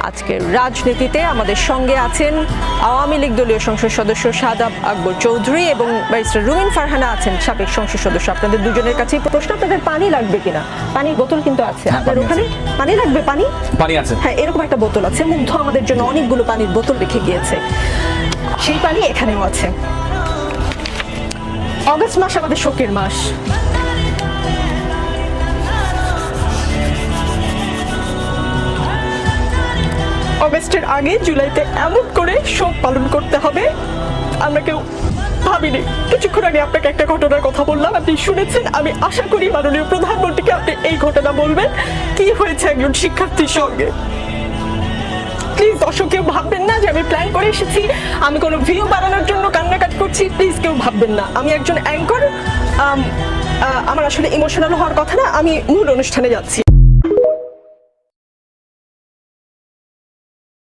আজকের রাজনীতিতে আমাদের সঙ্গে আছেন আওয়ামী লীগ দলীয় সংসদ সদস্য শাহাদাব আকবর চৌধুরী এবং ব্যারিস্টার রুমিন ফারহানা আছেন সাবেক সংসদ সদস্য। আপনাদের দুজনের কাছেই প্রশ্ন, আপনাদের পানি লাগবে কিনা? পানির বোতল কিন্তু আছে আপনার ওখানে? পানি লাগবে? পানি আছে, হ্যাঁ, এরকম একটা বোতল আছে। মুগ্ধ আমাদের জন্য অনেকগুলো পানির বোতল রেখে গিয়েছে, সেই পানি এখানেও আছে। অগস্ট মাস আমাদের শোকের মাস। অগস্টের আগে জুলাইতে এমন করে শোক পালন করতে হবে আমরা কেউ ভাবিনি। কিছুক্ষণ আগে আপনাকে একটা ঘটনার কথা বললাম, আপনি শুনেছেন। আমি আশা করি মাননীয় প্রধানমন্ত্রীকে আপনি এই ঘটনা বলবেন, কি হয়েছে একজন শিক্ষার্থীর সঙ্গে। প্লিজ দর্শক কেউ ভাববেন না যে আমি প্ল্যান করে এসেছি, আমি কোনো ভিউ বানানোর জন্য কান্নাকাটি করছি। প্লিজ কেউ ভাববেন না, আমি একজন অ্যাঙ্কর। আমার আসলে ইমোশনাল হওয়ার কথা না, আমি মূল অনুষ্ঠানে যাচ্ছি।